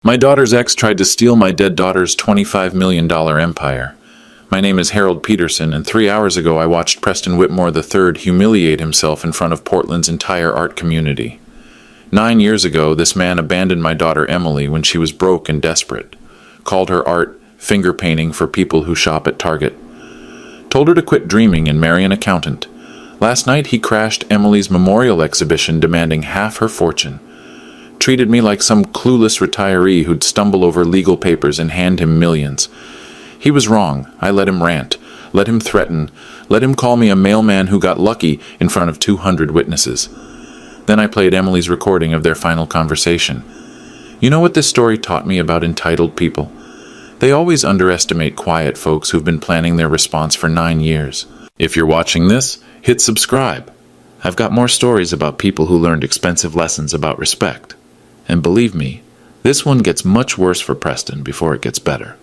My daughter's ex tried to steal my dead daughter's $25 million empire. My name is Harold Peterson, and 3 hours ago I watched Preston Whitmore III humiliate himself in front of Portland's entire art community. 9 years ago, this man abandoned my daughter Emily when she was broke and desperate, called her art finger painting for people who shop at Target, told her to quit dreaming and marry an accountant. Last night he crashed Emily's memorial exhibition demanding half her fortune, treated me like some clueless retiree who'd stumble over legal papers and hand him millions. He was wrong. I let him rant, let him threaten, let him call me a mailman who got lucky in front of 200 witnesses. Then I played Emily's recording of their final conversation. You know what this story taught me about entitled people? They always underestimate quiet folks who've been planning their response for 9 years. If you're watching this, hit subscribe. I've got more stories about people who learned expensive lessons about respect. And believe me, this one gets much worse for Preston before it gets better.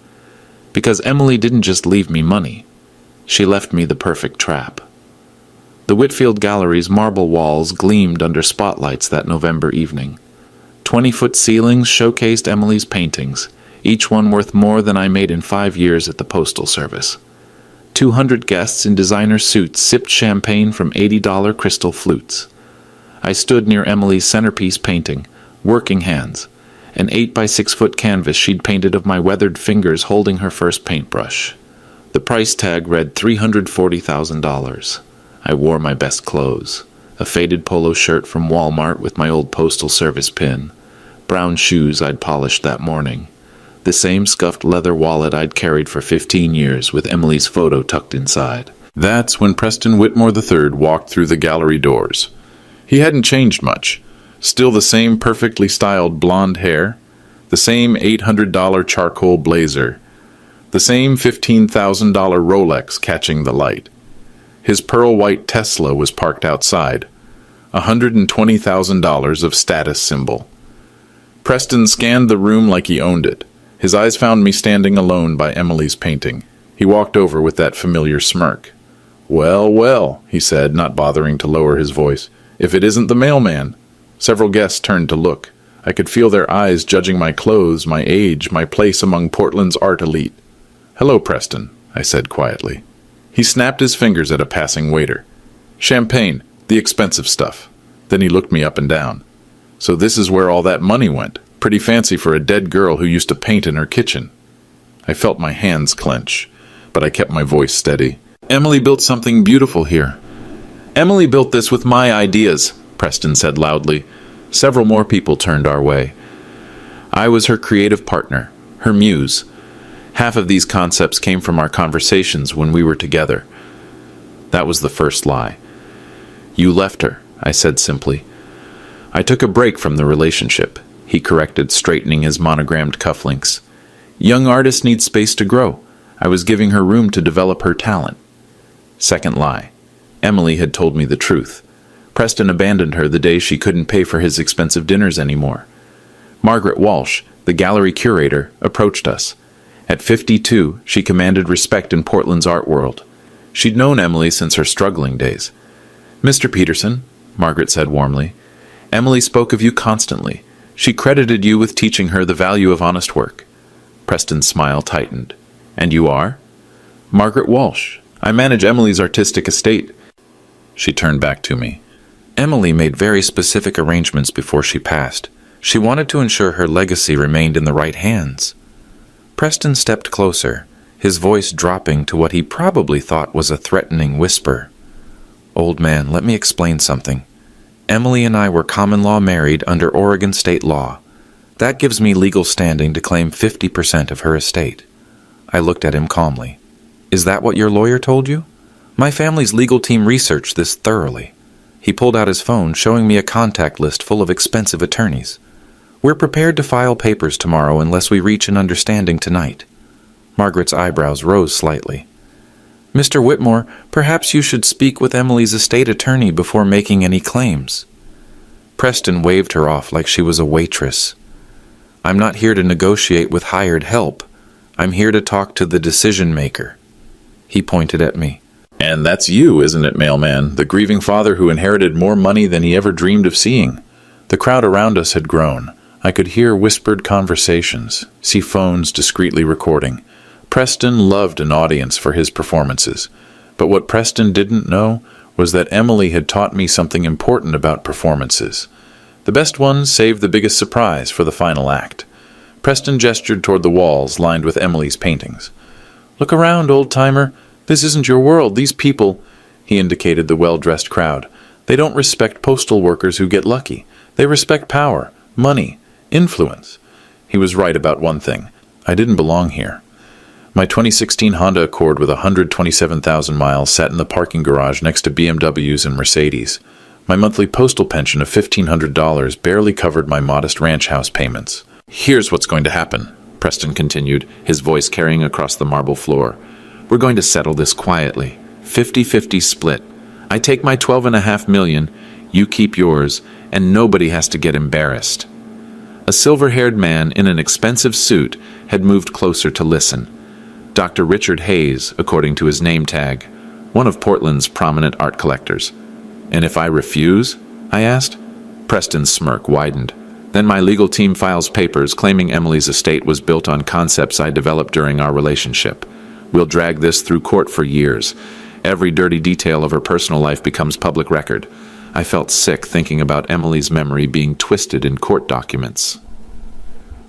Because Emily didn't just leave me money. She left me the perfect trap. The Whitfield Gallery's marble walls gleamed under spotlights that November evening. 20-foot ceilings showcased Emily's paintings, each one worth more than I made in 5 years at the Postal Service. 200 guests in designer suits sipped champagne from $80 crystal flutes. I stood near Emily's centerpiece painting, Working Hands, an 8-by-6-foot canvas she'd painted of my weathered fingers holding her first paintbrush. The price tag read $340,000. I wore my best clothes, a faded polo shirt from Walmart with my old Postal Service pin, brown shoes I'd polished that morning, the same scuffed leather wallet I'd carried for 15 years with Emily's photo tucked inside. That's when Preston Whitmore III walked through the gallery doors. He hadn't changed much. Still the same perfectly styled blonde hair, the same $800 charcoal blazer, the same $15,000 Rolex catching the light. His pearl-white Tesla was parked outside, $120,000 of status symbol. Preston scanned the room like he owned it. His eyes found me standing alone by Emily's painting. He walked over with that familiar smirk. "Well, well," he said, not bothering to lower his voice, "if it isn't the mailman." Several guests turned to look. I could feel their eyes judging my clothes, my age, my place among Portland's art elite. "Hello, Preston," I said quietly. He snapped his fingers at a passing waiter. "Champagne, the expensive stuff." Then he looked me up and down. "So this is where all that money went. Pretty fancy for a dead girl who used to paint in her kitchen." I felt my hands clench, but I kept my voice steady. "Emily built something beautiful here. Emily built this with my ideas," Preston said loudly. Several more people turned our way. I was her creative partner, her muse. Half of these concepts came from our conversations when we were together. That was the first lie. "You left her," I said simply. "I took a break from the relationship," he corrected, straightening his monogrammed cufflinks. "Young artists need space to grow. I was giving her room to develop her talent." Second lie. Emily had told me the truth. Preston abandoned her the day she couldn't pay for his expensive dinners anymore. Margaret Walsh, the gallery curator, approached us. At 52, she commanded respect in Portland's art world. She'd known Emily since her struggling days. "Mr. Peterson," Margaret said warmly, "Emily spoke of you constantly. She credited you with teaching her the value of honest work." Preston's smile tightened. "And you are?" "Margaret Walsh. I manage Emily's artistic estate." She turned back to me. "Emily made very specific arrangements before she passed. She wanted to ensure her legacy remained in the right hands." Preston stepped closer, his voice dropping to what he probably thought was a threatening whisper. "Old man, let me explain something. Emily and I were common-law married under Oregon state law. That gives me legal standing to claim 50% of her estate." I looked at him calmly. "Is that what your lawyer told you?" "My family's legal team researched this thoroughly." He pulled out his phone, showing me a contact list full of expensive attorneys. "We're prepared to file papers tomorrow unless we reach an understanding tonight." Margaret's eyebrows rose slightly. "Mr. Whitmore, perhaps you should speak with Emily's estate attorney before making any claims." Preston waved her off like she was a waitress. "I'm not here to negotiate with hired help. I'm here to talk to the decision maker." He pointed at me. "And that's you, isn't it, mailman? The grieving father who inherited more money than he ever dreamed of seeing." The crowd around us had grown. I could hear whispered conversations, see phones discreetly recording. Preston loved an audience for his performances, but what Preston didn't know was that Emily had taught me something important about performances. The best ones save the biggest surprise for the final act. Preston gestured toward the walls lined with Emily's paintings. "Look around, old-timer. This isn't your world. These people," he indicated the well-dressed crowd, "they don't respect postal workers who get lucky. They respect power, money, influence." He was right about one thing. I didn't belong here. My 2016 Honda Accord with 127,000 miles sat in the parking garage next to BMWs and Mercedes. My monthly postal pension of $1,500 barely covered my modest ranch house payments. "Here's what's going to happen," Preston continued, his voice carrying across the marble floor. "We're going to settle this quietly. 50-50 split. I take my $12.5 million, you keep yours, and nobody has to get embarrassed." A silver-haired man in an expensive suit had moved closer to listen. Dr. Richard Hayes, according to his name tag, one of Portland's prominent art collectors. "And if I refuse?" I asked. Preston's smirk widened. "Then my legal team files papers claiming Emily's estate was built on concepts I developed during our relationship. We'll drag this through court for years. Every dirty detail of her personal life becomes public record." I felt sick thinking about Emily's memory being twisted in court documents.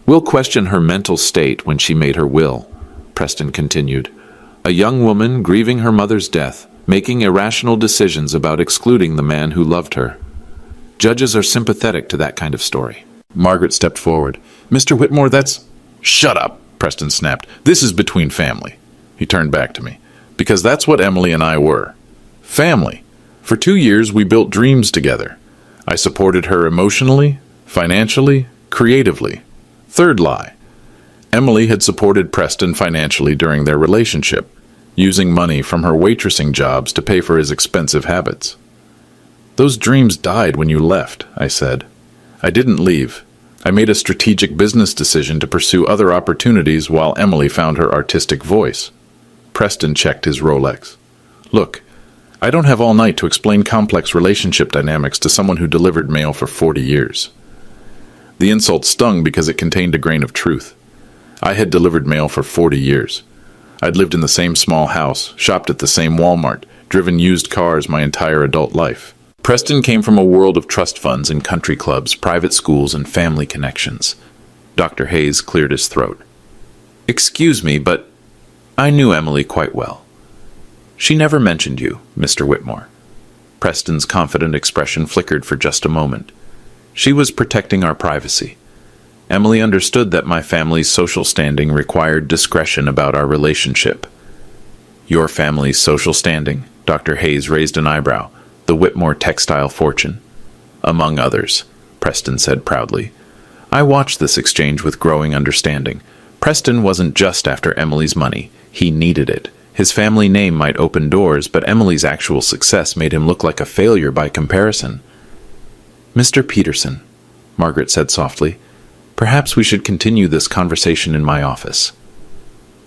"We'll question her mental state when she made her will," Preston continued. "A young woman grieving her mother's death, making irrational decisions about excluding the man who loved her. Judges are sympathetic to that kind of story." Margaret stepped forward. "Mr. Whitmore, that's—" "Shut up," Preston snapped. "This is between family." He turned back to me. "Because that's what Emily and I were. Family. For 2 years, we built dreams together. I supported her emotionally, financially, creatively. Third lie. Emily had supported Preston financially during their relationship, using money from her waitressing jobs to pay for his expensive habits. Those dreams died when you left," I said. "I didn't leave. I made a strategic business decision to pursue other opportunities while Emily found her artistic voice." Preston checked his Rolex. "Look, I don't have all night to explain complex relationship dynamics to someone who delivered mail for 40 years. The insult stung because it contained a grain of truth. I had delivered mail for 40 years. I'd lived in the same small house, shopped at the same Walmart, driven used cars my entire adult life. Preston came from a world of trust funds and country clubs, private schools, and family connections. Dr. Hayes cleared his throat. "Excuse me, but I knew Emily quite well. She never mentioned you, Mr. Whitmore." Preston's confident expression flickered for just a moment. "She was protecting our privacy. Emily understood that my family's social standing required discretion about our relationship." "Your family's social standing?" Dr. Hayes raised an eyebrow. "The Whitmore textile fortune?" "Among others," Preston said proudly. I watched this exchange with growing understanding. Preston wasn't just after Emily's money. He needed it. His family name might open doors, but Emily's actual success made him look like a failure by comparison. "Mr. Peterson," Margaret said softly, "perhaps we should continue this conversation in my office."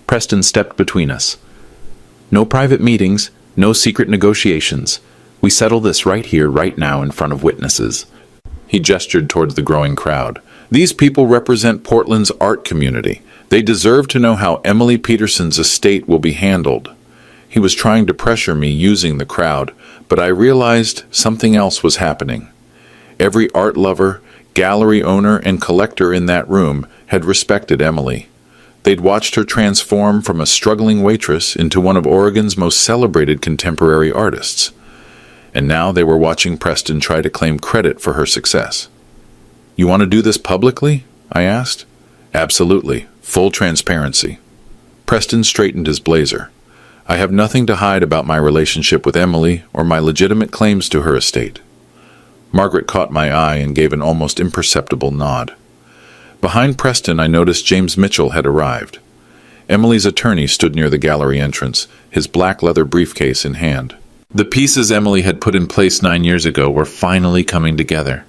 Preston stepped between us. "No private meetings, no secret negotiations. We settle this right here, right now, in front of witnesses." He gestured towards the growing crowd. "These people represent Portland's art community. They deserve to know how Emily Peterson's estate will be handled." He was trying to pressure me using the crowd, but I realized something else was happening. Every art lover, gallery owner, and collector in that room had respected Emily. They'd watched her transform from a struggling waitress into one of Oregon's most celebrated contemporary artists. And now they were watching Preston try to claim credit for her success. "You want to do this publicly?" I asked. "Absolutely. Full transparency." Preston straightened his blazer. "I have nothing to hide about my relationship with Emily or my legitimate claims to her estate." Margaret caught my eye and gave an almost imperceptible nod. Behind Preston, I noticed James Mitchell had arrived. Emily's attorney stood near the gallery entrance, his black leather briefcase in hand. The pieces Emily had put in place 9 years ago were finally coming together.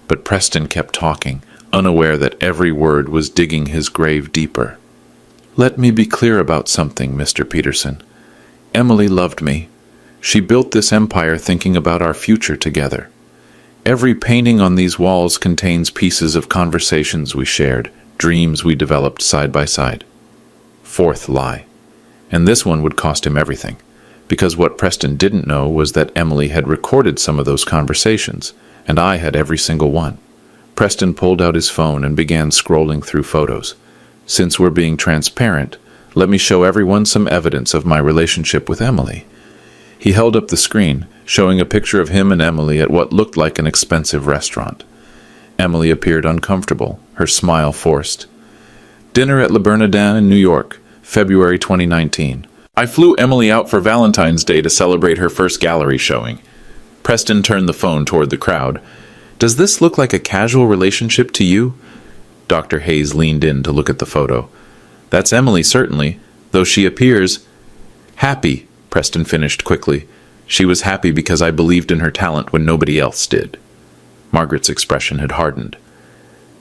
But Preston kept talking, unaware that every word was digging his grave deeper. "Let me be clear about something, Mr. Peterson. Emily loved me. She built this empire thinking about our future together. Every painting on these walls contains pieces of conversations we shared, dreams we developed side by side. Fourth lie. And this one would cost him everything, because what Preston didn't know was that Emily had recorded some of those conversations, and I had every single one. Preston pulled out his phone and began scrolling through photos. Since we're being transparent, let me show everyone some evidence of my relationship with Emily. He held up the screen, showing a picture of him and Emily at what looked like an expensive restaurant. Emily appeared uncomfortable, her smile forced. Dinner at Le Bernardin in New York, February 2019. I flew Emily out for Valentine's Day to celebrate her first gallery showing. Preston turned the phone toward the crowd. Does this look like a casual relationship to you? Dr. Hayes leaned in to look at the photo. That's Emily, certainly, though she appears happy, Preston finished quickly. She was happy because I believed in her talent when nobody else did. Margaret's expression had hardened.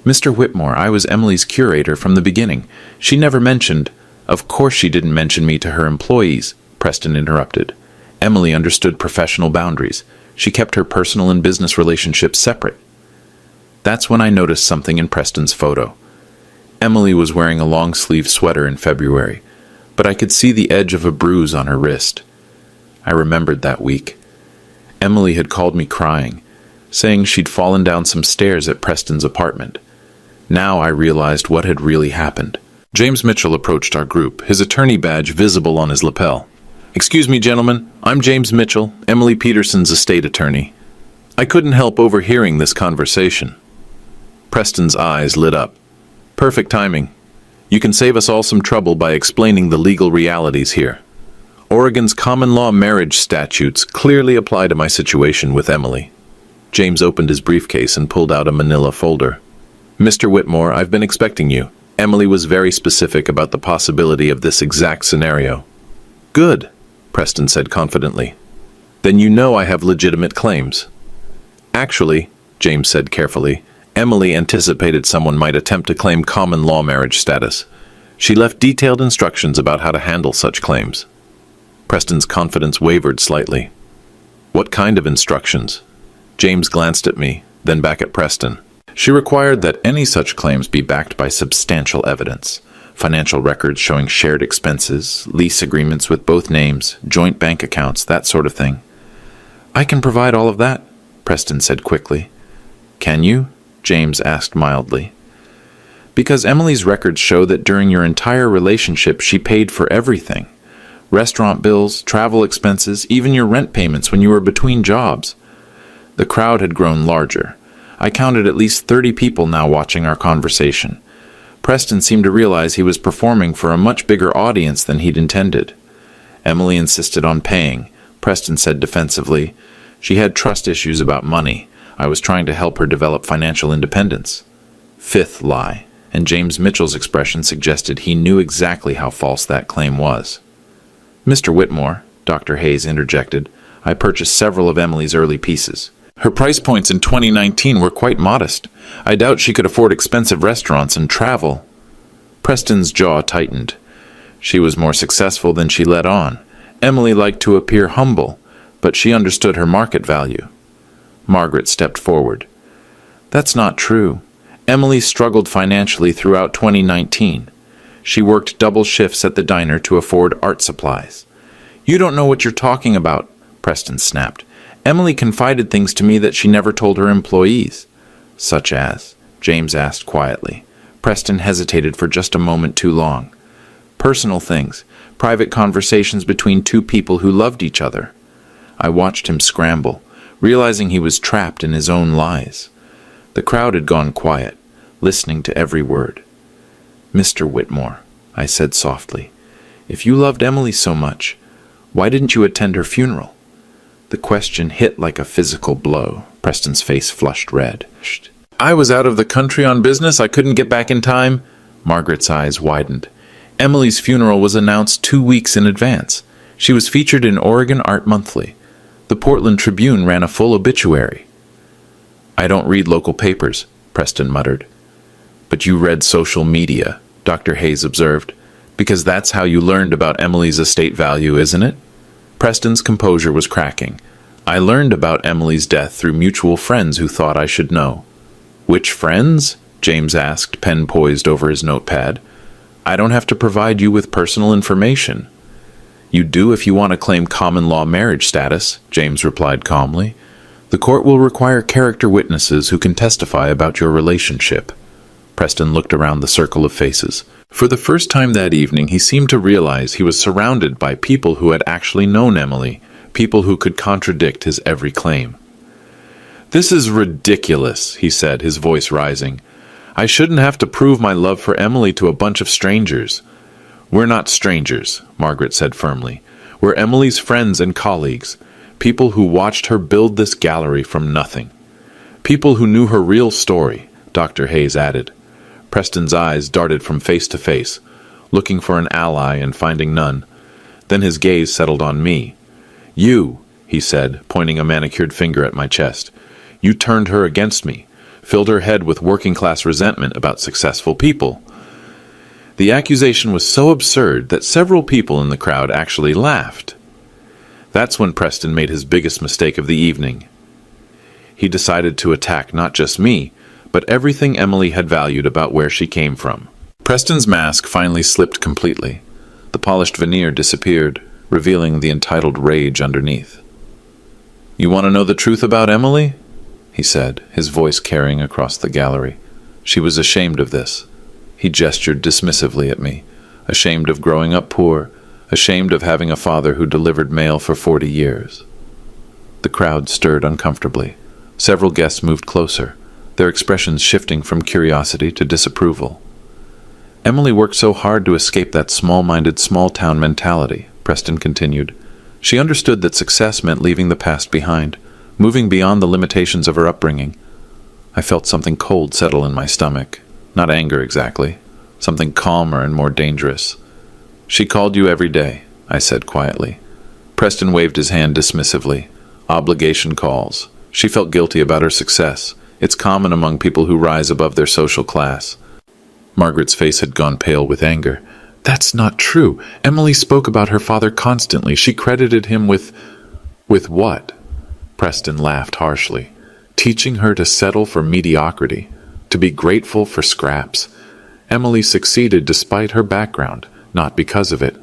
Mr. Whitmore, I was Emily's curator from the beginning. She never mentioned— Of course she didn't mention me to her employees, Preston interrupted. Emily understood professional boundaries. She kept her personal and business relationships separate. That's when I noticed something in Preston's photo. Emily was wearing a long-sleeve sweater in February, but I could see the edge of a bruise on her wrist. I remembered that week. Emily had called me crying, saying she'd fallen down some stairs at Preston's apartment. Now I realized what had really happened. James Mitchell approached our group, his attorney badge visible on his lapel. Excuse me, gentlemen. I'm James Mitchell, Emily Peterson's estate attorney. I couldn't help overhearing this conversation. Preston's eyes lit up. Perfect timing. You can save us all some trouble by explaining the legal realities here. Oregon's common law marriage statutes clearly apply to my situation with Emily. James opened his briefcase and pulled out a manila folder. Mr. Whitmore, I've been expecting you. Emily was very specific about the possibility of this exact scenario. Good, Preston said confidently. Then you know I have legitimate claims. Actually, James said carefully, Emily anticipated someone might attempt to claim common law marriage status. She left detailed instructions about how to handle such claims. Preston's confidence wavered slightly. What kind of instructions? James glanced at me, then back at Preston. She required that any such claims be backed by substantial evidence. Financial records showing shared expenses, lease agreements with both names, joint bank accounts, that sort of thing. I can provide all of that, Preston said quickly. Can you? James asked mildly. Because Emily's records show that during your entire relationship she paid for everything. Restaurant bills, travel expenses, even your rent payments when you were between jobs. The crowd had grown larger. I counted at least 30 people now watching our conversation. Preston seemed to realize he was performing for a much bigger audience than he'd intended. Emily insisted on paying. Preston said defensively. She had trust issues about money. I was trying to help her develop financial independence. Fifth lie, and James Mitchell's expression suggested he knew exactly how false that claim was. Mr. Whitmore, Dr. Hayes interjected, I purchased several of Emily's early pieces. Her price points in 2019 were quite modest. I doubt she could afford expensive restaurants and travel. Preston's jaw tightened. She was more successful than she let on. Emily liked to appear humble, but she understood her market value. Margaret stepped forward. That's not true. Emily struggled financially throughout 2019. She worked double shifts at the diner to afford art supplies. You don't know what you're talking about, Preston snapped. Emily confided things to me that she never told her employees. Such as? James asked quietly. Preston hesitated for just a moment too long. Personal things, private conversations between two people who loved each other. I watched him scramble, realizing he was trapped in his own lies. The crowd had gone quiet, listening to every word. Mr. Whitmore, I said softly, if you loved Emily so much, why didn't you attend her funeral? The question hit like a physical blow. Preston's face flushed red. I was out of the country on business. I couldn't get back in time. Margaret's eyes widened. Emily's funeral was announced 2 weeks in advance. She was featured in Oregon Art Monthly. The Portland Tribune ran a full obituary. I don't read local papers, Preston muttered. But you read social media, Dr. Hayes observed, because that's how you learned about Emily's estate value, isn't it? Preston's composure was cracking. I learned about Emily's death through mutual friends who thought I should know. Which friends? James asked, pen poised over his notepad. I don't have to provide you with personal information. You do if you want to claim common law marriage status, James replied calmly. The court will require character witnesses who can testify about your relationship. Preston looked around the circle of faces. For the first time that evening, he seemed to realize he was surrounded by people who had actually known Emily, people who could contradict his every claim. This is ridiculous, he said, his voice rising. I shouldn't have to prove my love for Emily to a bunch of strangers. We're not strangers, Margaret said firmly. We're Emily's friends and colleagues, people who watched her build this gallery from nothing. People who knew her real story, Dr. Hayes added. Preston's eyes darted from face to face, looking for an ally and finding none. Then his gaze settled on me. You, he said, pointing a manicured finger at my chest. You turned her against me, filled her head with working-class resentment about successful people. The accusation was so absurd that several people in the crowd actually laughed. That's when Preston made his biggest mistake of the evening. He decided to attack not just me, but everything Emily had valued about where she came from. Preston's mask finally slipped completely. The polished veneer disappeared, revealing the entitled rage underneath. You want to know the truth about Emily? He said, his voice carrying across the gallery. She was ashamed of this. He gestured dismissively at me, ashamed of growing up poor, ashamed of having a father who delivered mail for 40 years. The crowd stirred uncomfortably. Several guests moved closer, their expressions shifting from curiosity to disapproval. Emily worked so hard to escape that small-minded, small-town mentality, Preston continued. She understood that success meant leaving the past behind, moving beyond the limitations of her upbringing. I felt something cold settle in my stomach. Not anger exactly, something calmer and more dangerous. She called you every day, I said quietly. Preston waved his hand dismissively. Obligation calls. She felt guilty about her success. It's common among people who rise above their social class. Margaret's face had gone pale with anger. That's not true. Emily spoke about her father constantly. She credited him with what? Preston laughed harshly. Teaching her to settle for mediocrity, to be grateful for scraps. Emily succeeded despite her background, not because of it.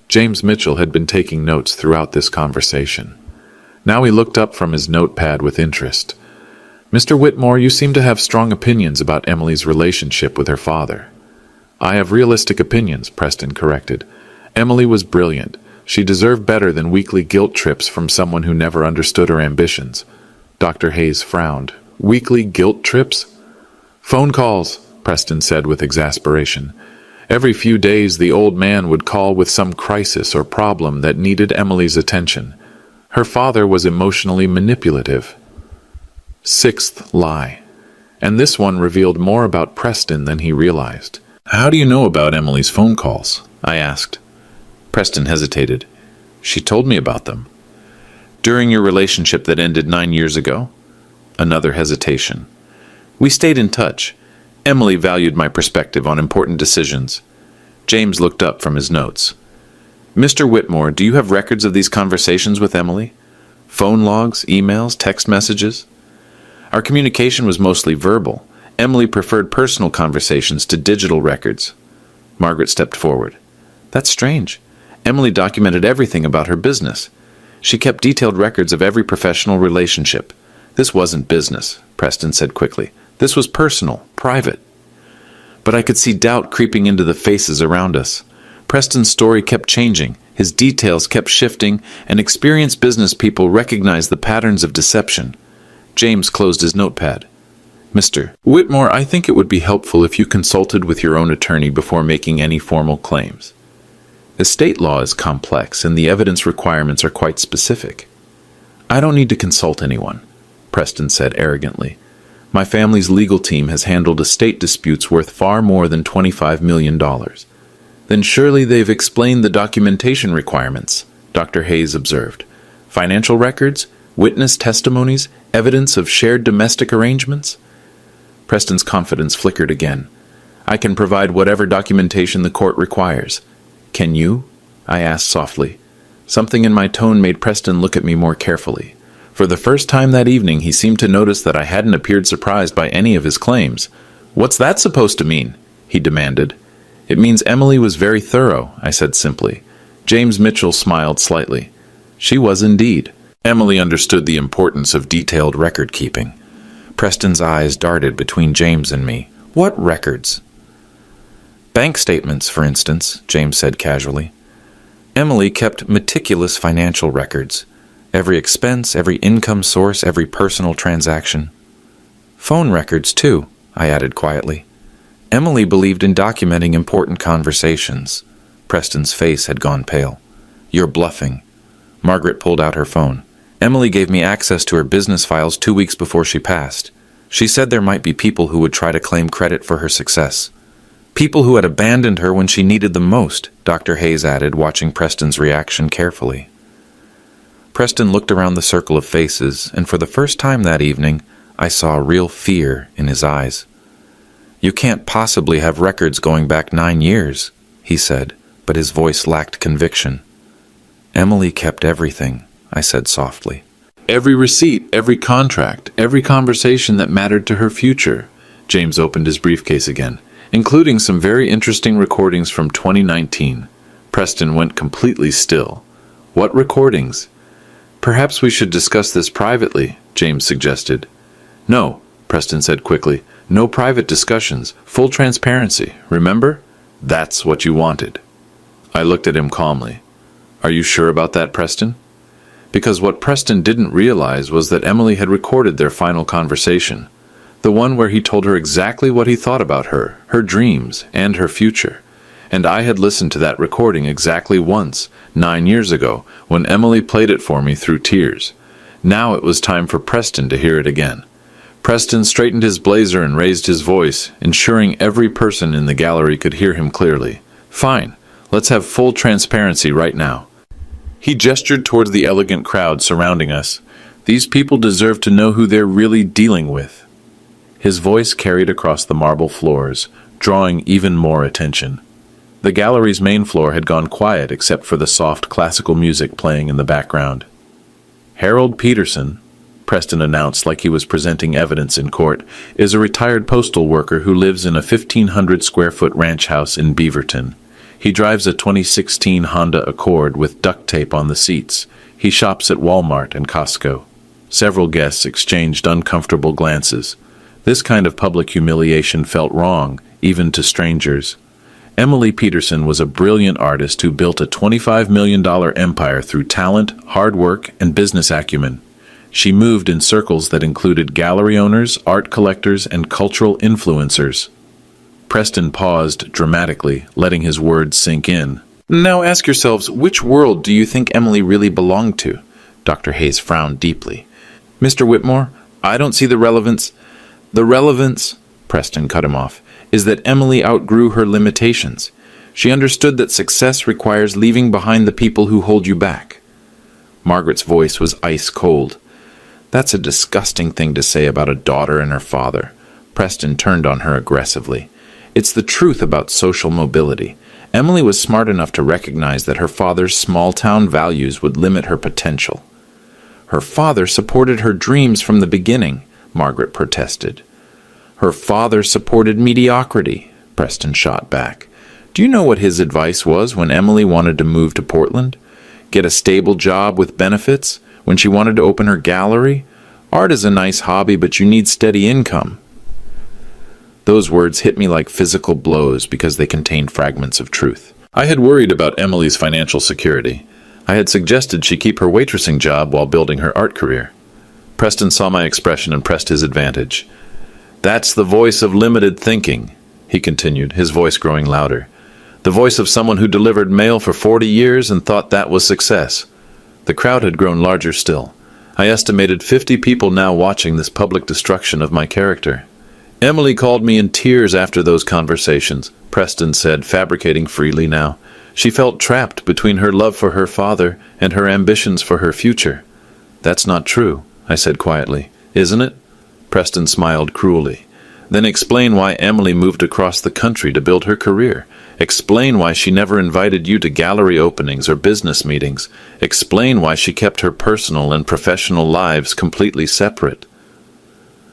James Mitchell had been taking notes throughout this conversation. Now he looked up from his notepad with interest. Mr. Whitmore, you seem to have strong opinions about Emily's relationship with her father. I have realistic opinions, Preston corrected. Emily was brilliant. She deserved better than weekly guilt trips from someone who never understood her ambitions. Dr. Hayes frowned. Weekly guilt trips? Phone calls, Preston said with exasperation. Every few days the old man would call with some crisis or problem that needed Emily's attention. Her father was emotionally manipulative. Sixth lie. And this one revealed more about Preston than he realized. How do you know about Emily's phone calls? I asked. Preston hesitated. She told me about them. During your relationship that ended 9 years ago? Another hesitation. We stayed in touch. Emily valued my perspective on important decisions. James looked up from his notes. Mr. Whitmore, do you have records of these conversations with Emily? Phone logs, emails, text messages? Our communication was mostly verbal. Emily preferred personal conversations to digital records. Margaret stepped forward. That's strange. Emily documented everything about her business. She kept detailed records of every professional relationship. This wasn't business, Preston said quickly. This was personal, private. But I could see doubt creeping into the faces around us. Preston's story kept changing, his details kept shifting, and experienced business people recognized the patterns of deception. James closed his notepad. Mr. Whitmore, I think it would be helpful if you consulted with your own attorney before making any formal claims. Estate law is complex, and the evidence requirements are quite specific. I don't need to consult anyone, Preston said arrogantly. My family's legal team has handled estate disputes worth far more than $25 million. Then surely they've explained the documentation requirements, Dr. Hayes observed. Financial records, witness testimonies, evidence of shared domestic arrangements? Preston's confidence flickered again. I can provide whatever documentation the court requires. Can you? I asked softly. Something in my tone made Preston look at me more carefully. For the first time that evening, he seemed to notice that I hadn't appeared surprised by any of his claims. "What's that supposed to mean?" he demanded. "It means Emily was very thorough," I said simply. James Mitchell smiled slightly. She was indeed. Emily understood the importance of detailed record-keeping. Preston's eyes darted between James and me. "What records?" "Bank statements, for instance," James said casually. Emily kept meticulous financial records. Every expense, every income source, every personal transaction. "Phone records, too," I added quietly. Emily believed in documenting important conversations. Preston's face had gone pale. "You're bluffing." Margaret pulled out her phone. "Emily gave me access to her business files 2 weeks before she passed. She said there might be people who would try to claim credit for her success. People who had abandoned her when she needed them most," Dr. Hayes added, watching Preston's reaction carefully. Preston looked around the circle of faces, and for the first time that evening, I saw real fear in his eyes. "You can't possibly have records going back 9 years, he said, but his voice lacked conviction. "Emily kept everything," I said softly. "Every receipt, every contract, every conversation that mattered to her future." James opened his briefcase again, including some very interesting recordings from 2019. Preston went completely still. "What recordings?" "Perhaps we should discuss this privately," James suggested. "No," Preston said quickly. "No private discussions. Full transparency, remember? That's what you wanted." I looked at him calmly. "Are you sure about that, Preston?" Because what Preston didn't realize was that Emily had recorded their final conversation. The one where he told her exactly what he thought about her, her dreams, and her future. And I had listened to that recording exactly once, 9 years ago, when Emily played it for me through tears. Now it was time for Preston to hear it again. Preston straightened his blazer and raised his voice, ensuring every person in the gallery could hear him clearly. "Fine, let's have full transparency right now." He gestured towards the elegant crowd surrounding us. "These people deserve to know who they're really dealing with." His voice carried across the marble floors, drawing even more attention. The gallery's main floor had gone quiet except for the soft classical music playing in the background. "Harold Peterson," Preston announced like he was presenting evidence in court, "is a retired postal worker who lives in a 1,500-square-foot ranch house in Beaverton. He drives a 2016 Honda Accord with duct tape on the seats. He shops at Walmart and Costco." Several guests exchanged uncomfortable glances. This kind of public humiliation felt wrong, even to strangers. Emily Peterson was a brilliant artist who built a $25 million empire through talent, hard work, and business acumen. She moved in circles that included gallery owners, art collectors, and cultural influencers. Preston paused dramatically, letting his words sink in. "Now ask yourselves, which world do you think Emily really belonged to?" Dr. Hayes frowned deeply. "Mr. Whitmore, I don't see the relevance." "The relevance," Preston cut him off, "is that Emily outgrew her limitations. She understood that success requires leaving behind the people who hold you back." Margaret's voice was ice cold. "That's a disgusting thing to say about a daughter and her father." Preston turned on her aggressively. "It's the truth about social mobility. Emily was smart enough to recognize that her father's small-town values would limit her potential." "Her father supported her dreams from the beginning," Margaret protested. "Her father supported mediocrity," Preston shot back. "Do you know what his advice was when Emily wanted to move to Portland? Get a stable job with benefits? When she wanted to open her gallery? Art is a nice hobby, but you need steady income." Those words hit me like physical blows because they contained fragments of truth. I had worried about Emily's financial security. I had suggested she keep her waitressing job while building her art career. Preston saw my expression and pressed his advantage. "That's the voice of limited thinking," he continued, his voice growing louder. "The voice of someone who delivered mail for 40 years and thought that was success." The crowd had grown larger still. I estimated 50 people now watching this public destruction of my character. "Emily called me in tears after those conversations," Preston said, fabricating freely now. "She felt trapped between her love for her father and her ambitions for her future." "That's not true," I said quietly. "Isn't it?" Preston smiled cruelly. Then explain why Emily moved across the country to build her career. Explain why she never invited you to gallery openings or business meetings. Explain why she kept her personal and professional lives completely separate.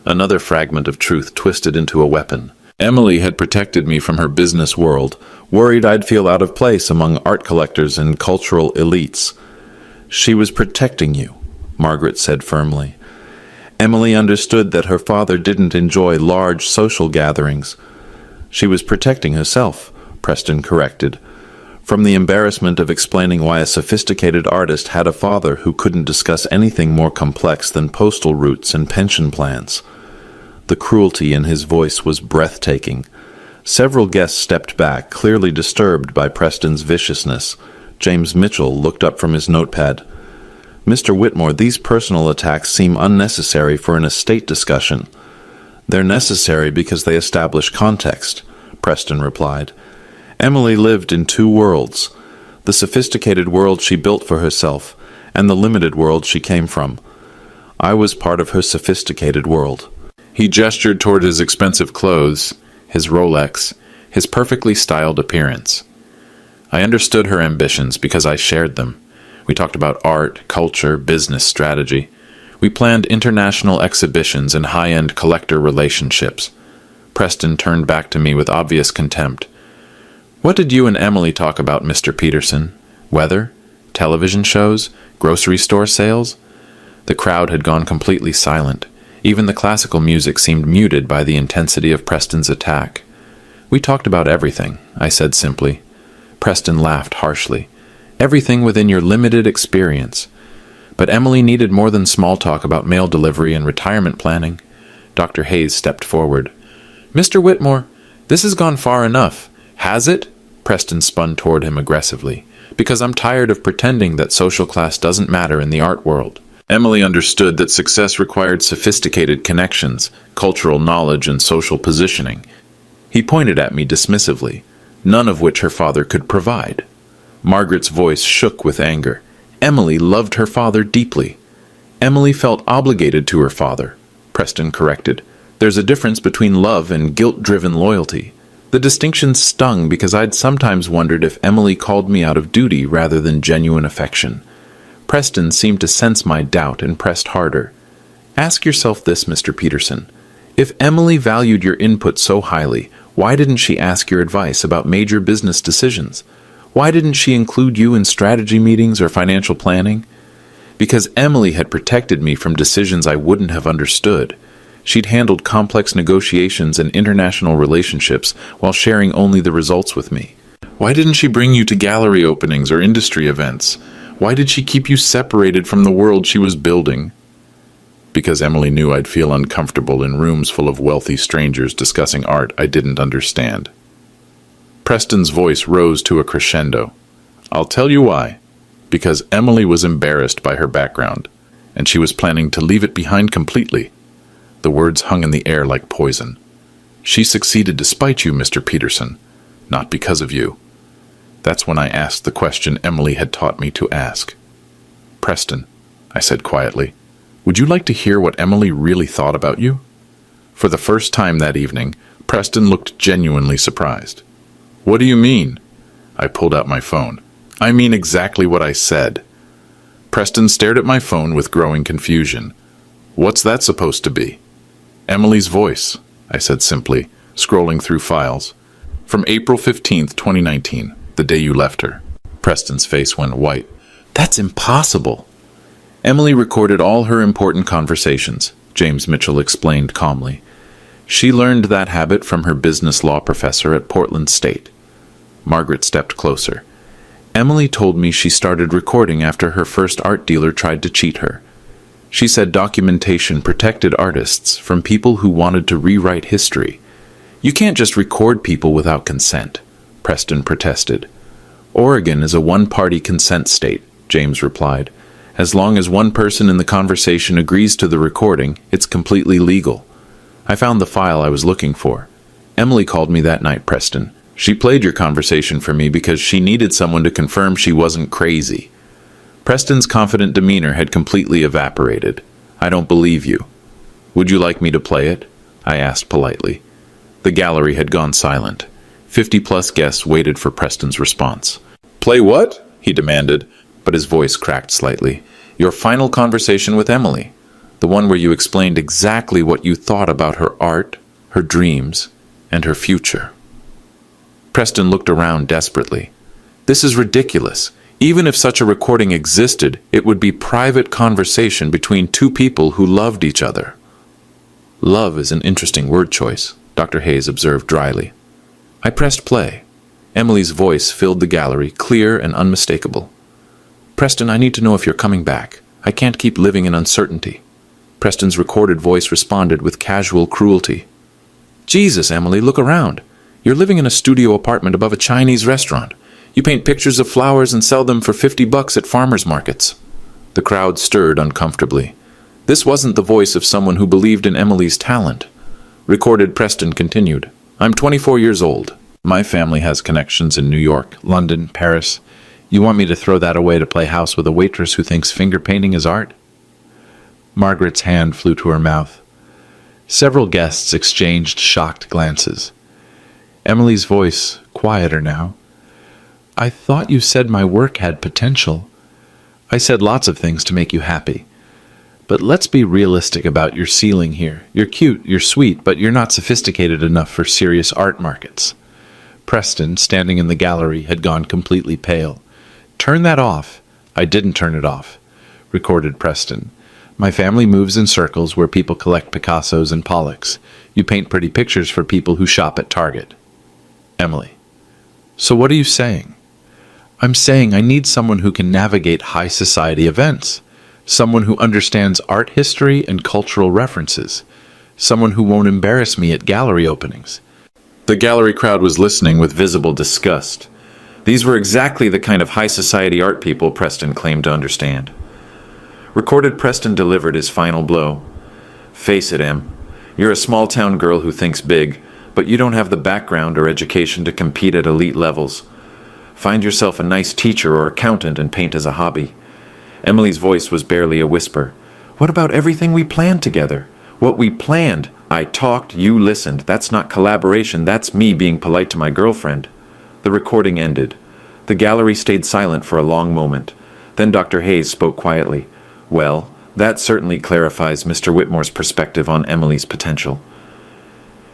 Another fragment of truth twisted into a weapon. Emily had protected me from her business world, worried I'd feel out of place among art collectors and cultural elites. She was protecting you, Margaret said firmly. Emily understood that her father didn't enjoy large social gatherings. She was protecting herself, Preston corrected, from the embarrassment of explaining why a sophisticated artist had a father who couldn't discuss anything more complex than postal routes and pension plans. The cruelty in his voice was breathtaking. Several guests stepped back, clearly disturbed by Preston's viciousness. James Mitchell looked up from his notepad. Mr. Whitmore, these personal attacks seem unnecessary for an estate discussion. They're necessary because they establish context, Preston replied. Emily lived in two worlds, the sophisticated world she built for herself and the limited world she came from. I was part of her sophisticated world. He gestured toward his expensive clothes, his Rolex, his perfectly styled appearance. I understood her ambitions because I shared them. We talked about art, culture, business strategy. We planned international exhibitions and high-end collector relationships. Preston turned back to me with obvious contempt. What did you and Emily talk about, Mr. Peterson? Weather? Television shows? Grocery store sales? The crowd had gone completely silent. Even the classical music seemed muted by the intensity of Preston's attack. We talked about everything, I said simply. Preston laughed harshly. Everything within your limited experience. But Emily needed more than small talk about mail delivery and retirement planning. Dr. Hayes stepped forward. Mr. Whitmore, this has gone far enough. Has it? Preston spun toward him aggressively. Because I'm tired of pretending that social class doesn't matter in the art world. Emily understood that success required sophisticated connections, cultural knowledge, and social positioning. He pointed at me dismissively, none of which her father could provide. Margaret's voice shook with anger. Emily loved her father deeply. Emily felt obligated to her father, Preston corrected. There's a difference between love and guilt-driven loyalty. The distinction stung because I'd sometimes wondered if Emily called me out of duty rather than genuine affection. Preston seemed to sense my doubt and pressed harder. Ask yourself this, Mr. Peterson. If Emily valued your input so highly, why didn't she ask your advice about major business decisions? Why didn't she include you in strategy meetings or financial planning? Because Emily had protected me from decisions I wouldn't have understood. She'd handled complex negotiations and international relationships while sharing only the results with me. Why didn't she bring you to gallery openings or industry events? Why did she keep you separated from the world she was building? Because Emily knew I'd feel uncomfortable in rooms full of wealthy strangers discussing art I didn't understand. Preston's voice rose to a crescendo. I'll tell you why. Because Emily was embarrassed by her background, and she was planning to leave it behind completely. The words hung in the air like poison. She succeeded despite you, Mr. Peterson, not because of you. That's when I asked the question Emily had taught me to ask. Preston, I said quietly, would you like to hear what Emily really thought about you? For the first time that evening, Preston looked genuinely surprised. What do you mean? I pulled out my phone. I mean exactly what I said. Preston stared at my phone with growing confusion. What's that supposed to be? Emily's voice, I said simply, scrolling through files. From April 15th, 2019, the day you left her. Preston's face went white. That's impossible. Emily recorded all her important conversations, James Mitchell explained calmly. She learned that habit from her business law professor at Portland State. Margaret stepped closer. Emily told me she started recording after her first art dealer tried to cheat her. She said documentation protected artists from people who wanted to rewrite history. You can't just record people without consent, Preston protested. Oregon is a one-party consent state, James replied. As long as one person in the conversation agrees to the recording, it's completely legal. I found the file I was looking for. Emily called me that night, Preston. She played your conversation for me because she needed someone to confirm she wasn't crazy. Preston's confident demeanor had completely evaporated. I don't believe you. Would you like me to play it? I asked politely. The gallery had gone silent. 50-plus guests waited for Preston's response. "Play what?" he demanded, but his voice cracked slightly. "Your final conversation with Emily. The one where you explained exactly what you thought about her art, her dreams, and her future." Preston looked around desperately. "This is ridiculous. Even if such a recording existed, it would be private conversation between two people who loved each other." "Love is an interesting word choice," Dr. Hayes observed dryly. I pressed play. Emily's voice filled the gallery, clear and unmistakable. "Preston, I need to know if you're coming back. I can't keep living in uncertainty." Preston's recorded voice responded with casual cruelty. "Jesus, Emily, look around. You're living in a studio apartment above a Chinese restaurant. You paint pictures of flowers and sell them for $50 at farmers markets." The crowd stirred uncomfortably. This wasn't the voice of someone who believed in Emily's talent. Recorded Preston continued. "I'm 24 years old. My family has connections in New York, London, Paris. You want me to throw that away to play house with a waitress who thinks finger painting is art?" Margaret's hand flew to her mouth. Several guests exchanged shocked glances. Emily's voice, quieter now. "I thought you said my work had potential." "I said lots of things to make you happy. But let's be realistic about your ceiling here. You're cute, you're sweet, but you're not sophisticated enough for serious art markets." Preston, standing in the gallery, had gone completely pale. "Turn that off." "I didn't turn it off," recorded Preston. "My family moves in circles where people collect Picassos and Pollocks. You paint pretty pictures for people who shop at Target." Emily. "So what are you saying?" "I'm saying I need someone who can navigate high society events. Someone who understands art history and cultural references. Someone who won't embarrass me at gallery openings." The gallery crowd was listening with visible disgust. These were exactly the kind of high society art people Preston claimed to understand. Recorded Preston delivered his final blow. "Face it, Em. You're a small-town girl who thinks big, but you don't have the background or education to compete at elite levels. Find yourself a nice teacher or accountant and paint as a hobby." Emily's voice was barely a whisper. "What about everything we planned together? What we planned? I talked, you listened. That's not collaboration, that's me being polite to my girlfriend." The recording ended. The gallery stayed silent for a long moment. Then Dr. Hayes spoke quietly. "Well, that certainly clarifies Mr. Whitmore's perspective on Emily's potential."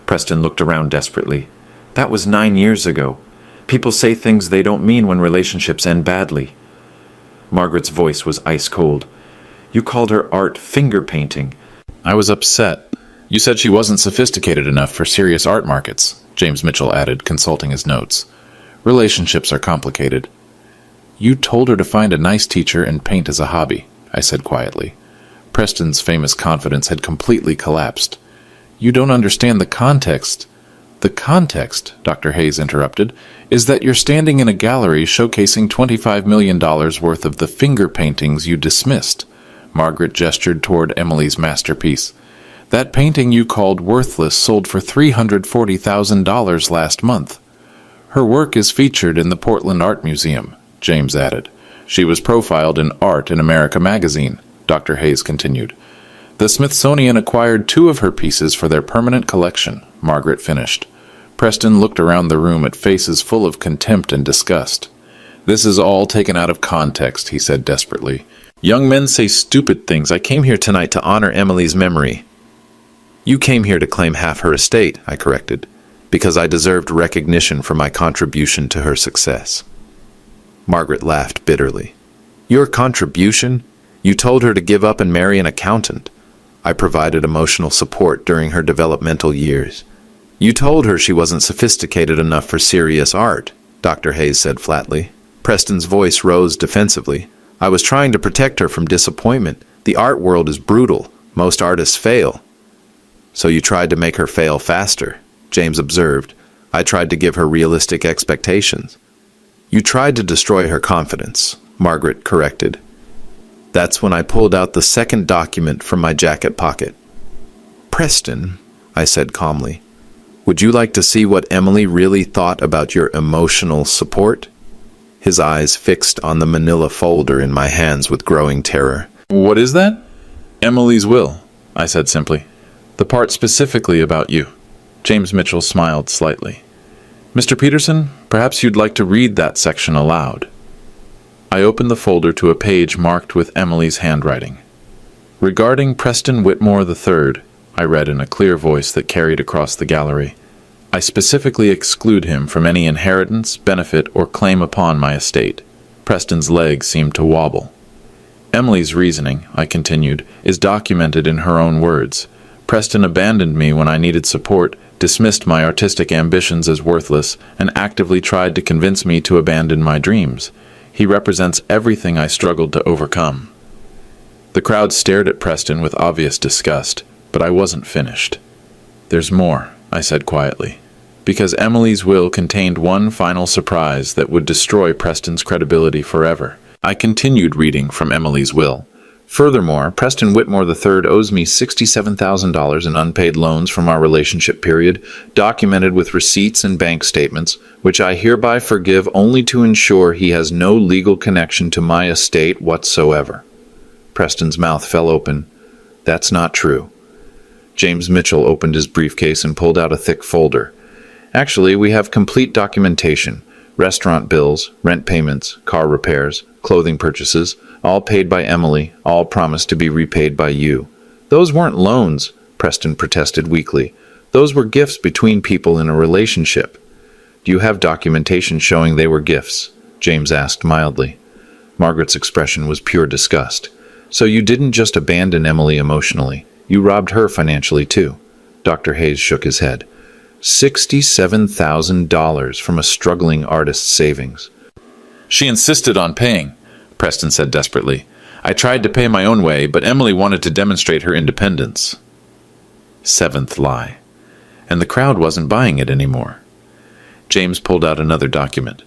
Preston looked around desperately. That was 9 years ago. People say things they don't mean when relationships end badly. Margaret's voice was ice cold. "You called her art finger painting." "I was upset. You said she wasn't sophisticated enough for serious art markets," James Mitchell added, consulting his notes. "Relationships are complicated." "You told her to find a nice teacher and paint as a hobby," I said quietly. Preston's famous confidence had completely collapsed. "You don't understand the context." "The context," Dr. Hayes interrupted, "is that you're standing in a gallery showcasing $25 million worth of the finger paintings you dismissed." Margaret gestured toward Emily's masterpiece. "That painting you called worthless sold for $340,000 last month." "Her work is featured in the Portland Art Museum," James added. "She was profiled in Art in America magazine," Dr. Hayes continued. "The Smithsonian acquired 2 of her pieces for their permanent collection," Margaret finished. Preston looked around the room at faces full of contempt and disgust. "This is all taken out of context," he said desperately. "Young men say stupid things. I came here tonight to honor Emily's memory." "You came here to claim half her estate," I corrected, "because I deserved recognition for my contribution to her success." Margaret laughed bitterly. "Your contribution? You told her to give up and marry an accountant. I provided emotional support during her developmental years. You told her she wasn't sophisticated enough for serious art," Dr. Hayes said flatly. Preston's voice rose defensively. "I was trying to protect her from disappointment. The art world is brutal. Most artists fail." "So you tried to make her fail faster," James observed. "I tried to give her realistic expectations." "You tried to destroy her confidence," Margaret corrected. That's when I pulled out the second document from my jacket pocket. "Preston," I said calmly, "would you like to see what Emily really thought about your emotional support?" His eyes fixed on the manila folder in my hands with growing terror. "What is that?" "Emily's will," I said simply. The part specifically about you. James Mitchell smiled slightly. Mr. Peterson, perhaps you'd like to read that section aloud. I opened the folder to a page marked with Emily's handwriting. Regarding Preston Whitmore III, I read in a clear voice that carried across the gallery, I specifically exclude him from any inheritance, benefit, or claim upon my estate. Preston's legs seemed to wobble. Emily's reasoning, I continued, is documented in her own words. Preston abandoned me when I needed support, dismissed my artistic ambitions as worthless, and actively tried to convince me to abandon my dreams. He represents everything I struggled to overcome. The crowd stared at Preston with obvious disgust, but I wasn't finished. There's more, I said quietly, because Emily's will contained one final surprise that would destroy Preston's credibility forever. I continued reading from Emily's will. Furthermore, Preston Whitmore III owes me $67,000 in unpaid loans from our relationship period, documented with receipts and bank statements, which I hereby forgive only to ensure he has no legal connection to my estate whatsoever. Preston's mouth fell open. That's not true. James Mitchell opened his briefcase and pulled out a thick folder. Actually, we have complete documentation. Restaurant bills, rent payments, car repairs, clothing purchases, all paid by Emily, all promised to be repaid by you. Those weren't loans, Preston protested weakly. Those were gifts between people in a relationship. Do you have documentation showing they were gifts? James asked mildly. Margaret's expression was pure disgust. So you didn't just abandon Emily emotionally. You robbed her financially too. Dr. Hayes shook his head. $67,000 from a struggling artist's savings. She insisted on paying, Preston said desperately. I tried to pay my own way, but Emily wanted to demonstrate her independence. Seventh lie. And the crowd wasn't buying it anymore. James pulled out another document.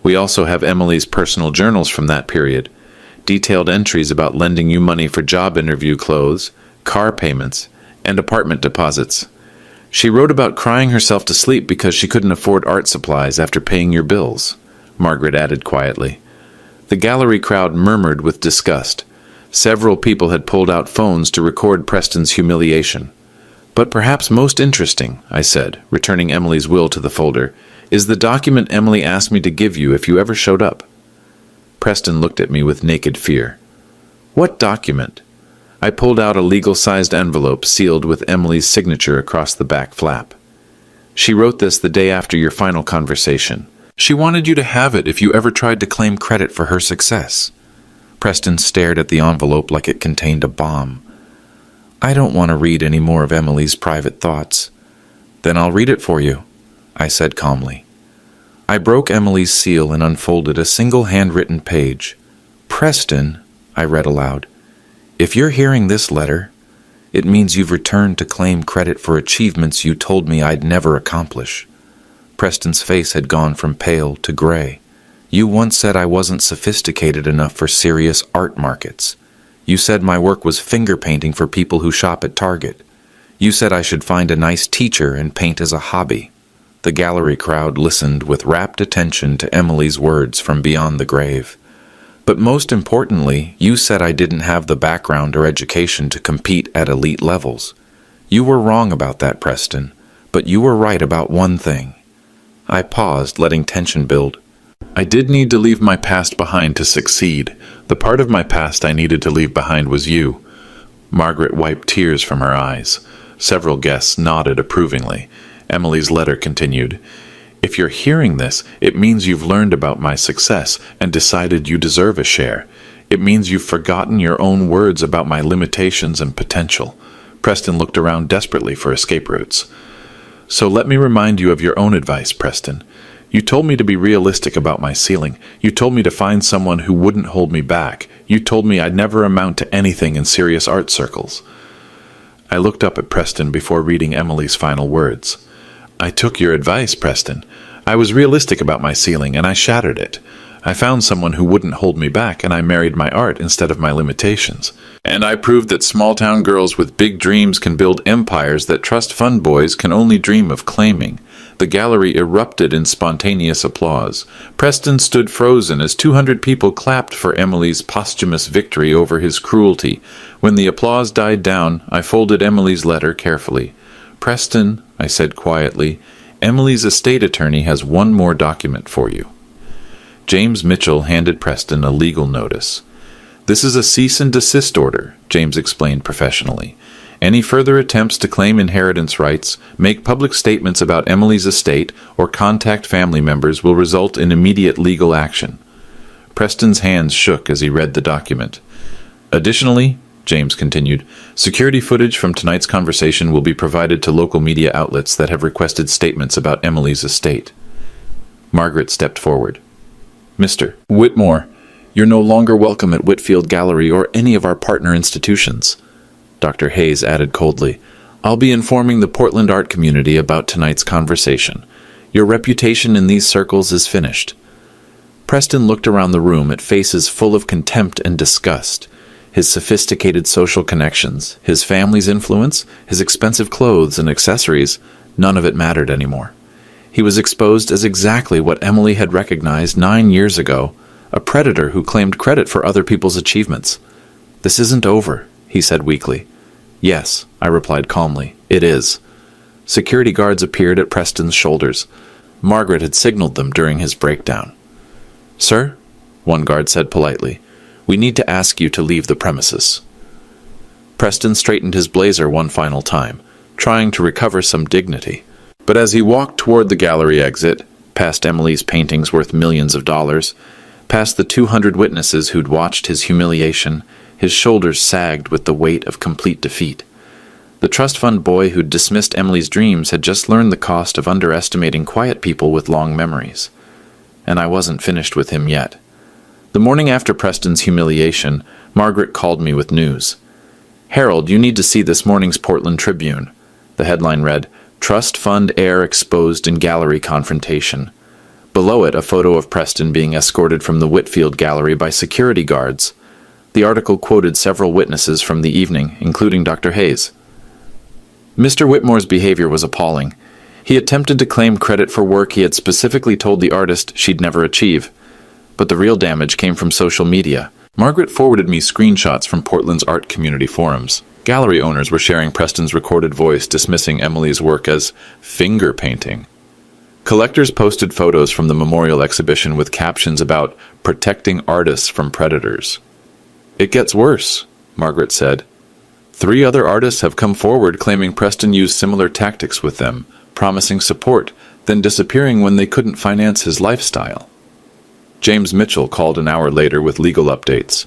We also have Emily's personal journals from that period, detailed entries about lending you money for job interview clothes, car payments, and apartment deposits. She wrote about crying herself to sleep because she couldn't afford art supplies after paying your bills, Margaret added quietly. The gallery crowd murmured with disgust. Several people had pulled out phones to record Preston's humiliation. But perhaps most interesting, I said, returning Emily's will to the folder, is the document Emily asked me to give you if you ever showed up. Preston looked at me with naked fear. What document? I pulled out a legal-sized envelope sealed with Emily's signature across the back flap. She wrote this the day after your final conversation. She wanted you to have it if you ever tried to claim credit for her success. Preston stared at the envelope like it contained a bomb. I don't want to read any more of Emily's private thoughts. Then I'll read it for you, I said calmly. I broke Emily's seal and unfolded a single handwritten page. Preston, I read aloud, if you're hearing this letter, it means you've returned to claim credit for achievements you told me I'd never accomplish. Preston's face had gone from pale to gray. You once said I wasn't sophisticated enough for serious art markets. You said my work was finger painting for people who shop at Target. You said I should find a nice teacher and paint as a hobby. The gallery crowd listened with rapt attention to Emily's words from beyond the grave. But most importantly, you said I didn't have the background or education to compete at elite levels. You were wrong about that, Preston, but you were right about one thing. I paused, letting tension build. I did need to leave my past behind to succeed. The part of my past I needed to leave behind was you. Margaret wiped tears from her eyes. Several guests nodded approvingly. Emily's letter continued. If you're hearing this, it means you've learned about my success and decided you deserve a share. It means you've forgotten your own words about my limitations and potential. Preston looked around desperately for escape routes. So let me remind you of your own advice, Preston. You told me to be realistic about my ceiling. You told me to find someone who wouldn't hold me back. You told me I'd never amount to anything in serious art circles. I looked up at Preston before reading Emily's final words. I took your advice, Preston. I was realistic about my ceiling, and I shattered it. I found someone who wouldn't hold me back, and I married my art instead of my limitations. And I proved that small-town girls with big dreams can build empires that trust fund boys can only dream of claiming. The gallery erupted in spontaneous applause. Preston stood frozen as 200 people clapped for Emily's posthumous victory over his cruelty. When the applause died down, I folded Emily's letter carefully. "Preston," I said quietly, "Emily's estate attorney has one more document for you." James Mitchell handed Preston a legal notice. "This is a cease and desist order," James explained professionally. "Any further attempts to claim inheritance rights, make public statements about Emily's estate, or contact family members will result in immediate legal action." Preston's hands shook as he read the document. "Additionally," James continued, "security footage from tonight's conversation will be provided to local media outlets that have requested statements about Emily's estate." Margaret stepped forward. "Mr. Whitmore, you're no longer welcome at Whitfield Gallery or any of our partner institutions." Dr. Hayes added coldly, "I'll be informing the Portland art community about tonight's conversation. Your reputation in these circles is finished." Preston looked around the room at faces full of contempt and disgust. His sophisticated social connections, his family's influence, his expensive clothes and accessories, none of it mattered anymore. He was exposed as exactly what Emily had recognized 9 years ago, a predator who claimed credit for other people's achievements. "This isn't over," he said weakly. "Yes," I replied calmly, "it is." Security guards appeared at Preston's shoulders. Margaret had signaled them during his breakdown. "Sir," one guard said politely, "we need to ask you to leave the premises." Preston straightened his blazer one final time, trying to recover some dignity. But as he walked toward the gallery exit, past Emily's paintings worth millions of dollars, past the 200 witnesses who'd watched his humiliation, his shoulders sagged with the weight of complete defeat. The trust fund boy who'd dismissed Emily's dreams had just learned the cost of underestimating quiet people with long memories. And I wasn't finished with him yet. The morning after Preston's humiliation, Margaret called me with news. "Harold, you need to see this morning's Portland Tribune." The headline read, "Trust Fund Heir Exposed in Gallery Confrontation." Below it, a photo of Preston being escorted from the Whitfield Gallery by security guards. The article quoted several witnesses from the evening, including Dr. Hayes. Mr. Whitmore's behavior was appalling. He attempted to claim credit for work he had specifically told the artist she'd never achieve. But the real damage came from social media. Margaret forwarded me screenshots from Portland's art community forums. Gallery owners were sharing Preston's recorded voice dismissing Emily's work as finger painting. Collectors posted photos from the memorial exhibition with captions about protecting artists from predators. "It gets worse," Margaret said. 3 other artists have come forward claiming Preston used similar tactics with them, promising support, then disappearing when they couldn't finance his lifestyle. James Mitchell called an hour later with legal updates.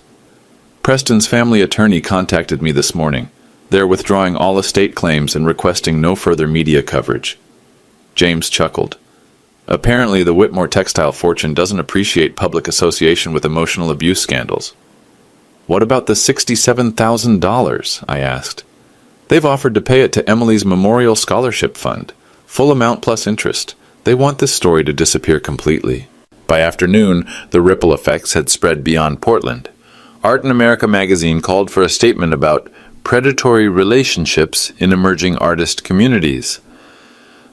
"Preston's family attorney contacted me this morning. They're withdrawing all estate claims and requesting no further media coverage." James chuckled. "Apparently the Whitmore textile fortune doesn't appreciate public association with emotional abuse scandals." "What about the $67,000? I asked. "They've offered to pay it to Emily's Memorial Scholarship Fund. Full amount plus interest. They want this story to disappear completely." By afternoon, the ripple effects had spread beyond Portland. Art in America magazine called for a statement about predatory relationships in emerging artist communities.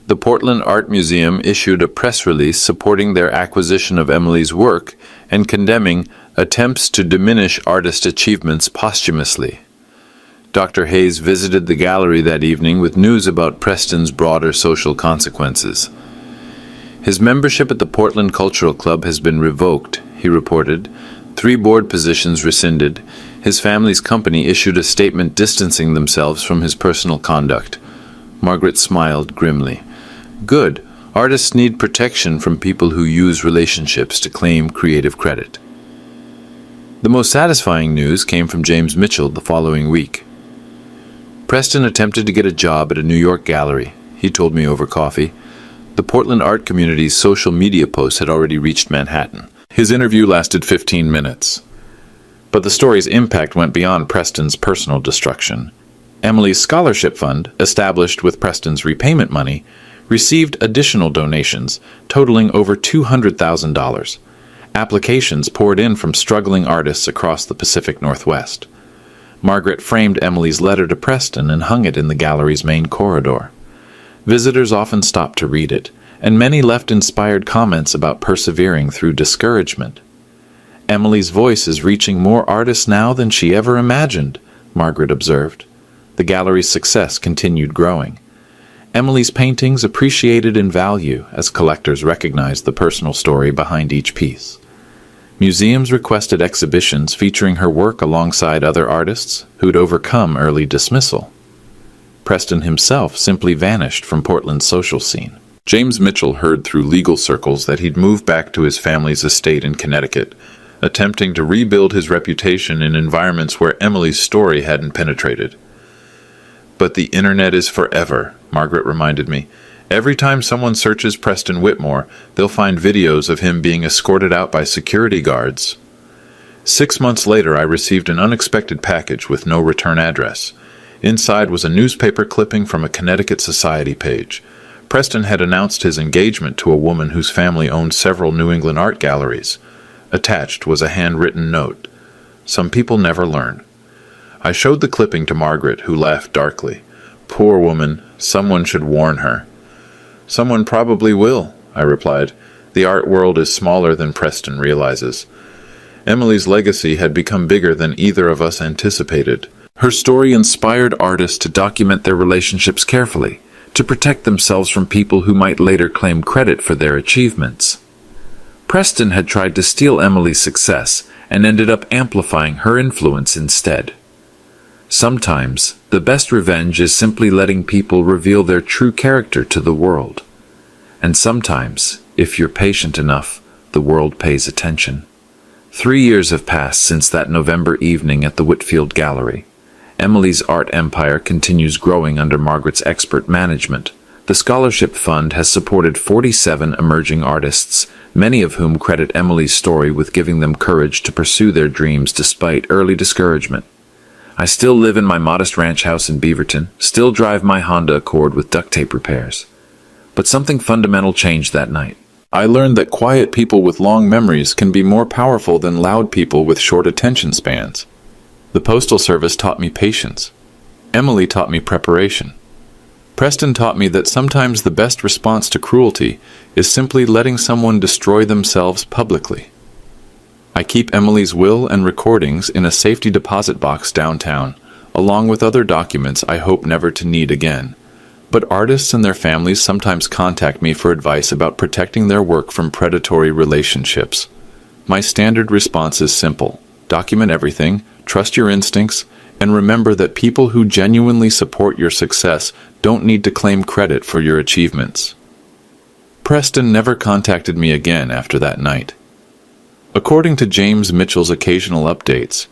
The Portland Art Museum issued a press release supporting their acquisition of Emily's work and condemning attempts to diminish artist achievements posthumously. Dr. Hayes visited the gallery that evening with news about Preston's broader social consequences. "His membership at the Portland Cultural Club has been revoked," he reported. 3 board positions rescinded. His family's company issued a statement distancing themselves from his personal conduct. Margaret smiled grimly. "Good. Artists need protection from people who use relationships to claim creative credit." The most satisfying news came from James Mitchell the following week. Preston attempted to get a job at a New York gallery, he told me over coffee. The Portland art community's social media posts had already reached Manhattan. His interview lasted 15 minutes. But the story's impact went beyond Preston's personal destruction. Emily's scholarship fund, established with Preston's repayment money, received additional donations, totaling over $200,000. Applications poured in from struggling artists across the Pacific Northwest. Margaret framed Emily's letter to Preston and hung it in the gallery's main corridor. Visitors often stopped to read it, and many left inspired comments about persevering through discouragement. Emily's voice is reaching more artists now than she ever imagined, Margaret observed. The gallery's success continued growing. Emily's paintings appreciated in value as collectors recognized the personal story behind each piece. Museums requested exhibitions featuring her work alongside other artists who'd overcome early dismissal. Preston himself simply vanished from Portland's social scene. James Mitchell heard through legal circles that he'd moved back to his family's estate in Connecticut, attempting to rebuild his reputation in environments where Emily's story hadn't penetrated. But the internet is forever, Margaret reminded me. Every time someone searches Preston Whitmore, they'll find videos of him being escorted out by security guards. 6 months later, I received an unexpected package with no return address. Inside was a newspaper clipping from a Connecticut Society page. Preston had announced his engagement to a woman whose family owned several New England art galleries. Attached was a handwritten note. Some people never learn. I showed the clipping to Margaret, who laughed darkly. Poor woman, someone should warn her. Someone probably will, I replied. The art world is smaller than Preston realizes. Emily's legacy had become bigger than either of us anticipated. Her story inspired artists to document their relationships carefully, to protect themselves from people who might later claim credit for their achievements. Preston had tried to steal Emily's success and ended up amplifying her influence instead. Sometimes, the best revenge is simply letting people reveal their true character to the world. And sometimes, if you're patient enough, the world pays attention. 3 years have passed since that November evening at the Whitfield Gallery. Emily's art empire continues growing under Margaret's expert management. The Scholarship Fund has supported 47 emerging artists, many of whom credit Emily's story with giving them courage to pursue their dreams despite early discouragement. I still live in my modest ranch house in Beaverton, still drive my Honda Accord with duct tape repairs. But something fundamental changed that night. I learned that quiet people with long memories can be more powerful than loud people with short attention spans. The Postal Service taught me patience. Emily taught me preparation. Preston taught me that sometimes the best response to cruelty is simply letting someone destroy themselves publicly. I keep Emily's will and recordings in a safety deposit box downtown, along with other documents I hope never to need again. But artists and their families sometimes contact me for advice about protecting their work from predatory relationships. My standard response is simple: document everything, trust your instincts, and remember that people who genuinely support your success don't need to claim credit for your achievements. Preston never contacted me again after that night. According to James Mitchell's occasional updates,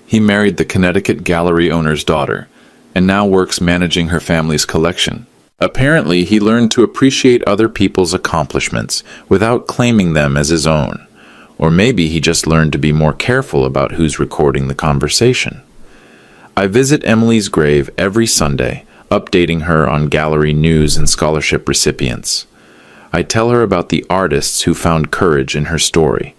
he married the Connecticut gallery owner's daughter, and now works managing her family's collection. Apparently, he learned to appreciate other people's accomplishments without claiming them as his own. Or maybe he just learned to be more careful about who's recording the conversation. I visit Emily's grave every Sunday, updating her on gallery news and scholarship recipients. I tell her about the artists who found courage in her story,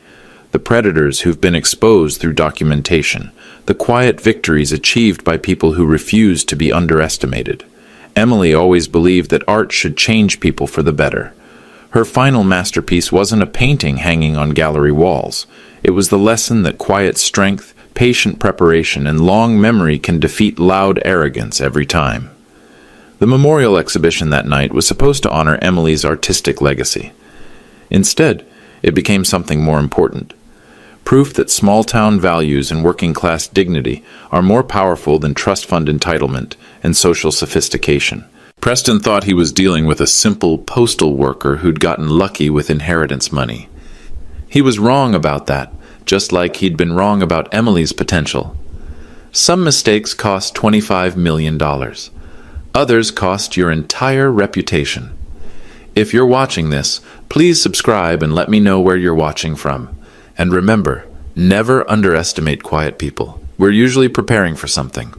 the predators who've been exposed through documentation, the quiet victories achieved by people who refuse to be underestimated. Emily always believed that art should change people for the better. Her final masterpiece wasn't a painting hanging on gallery walls. It was the lesson that quiet strength, patient preparation, and long memory can defeat loud arrogance every time. The memorial exhibition that night was supposed to honor Emily's artistic legacy. Instead, it became something more important. Proof that small-town values and working-class dignity are more powerful than trust fund entitlement and social sophistication. Preston thought he was dealing with a simple postal worker who'd gotten lucky with inheritance money. He was wrong about that, just like he'd been wrong about Emily's potential. Some mistakes cost $25 million. Others cost your entire reputation. If you're watching this, please subscribe and let me know where you're watching from. And remember, never underestimate quiet people. We're usually preparing for something.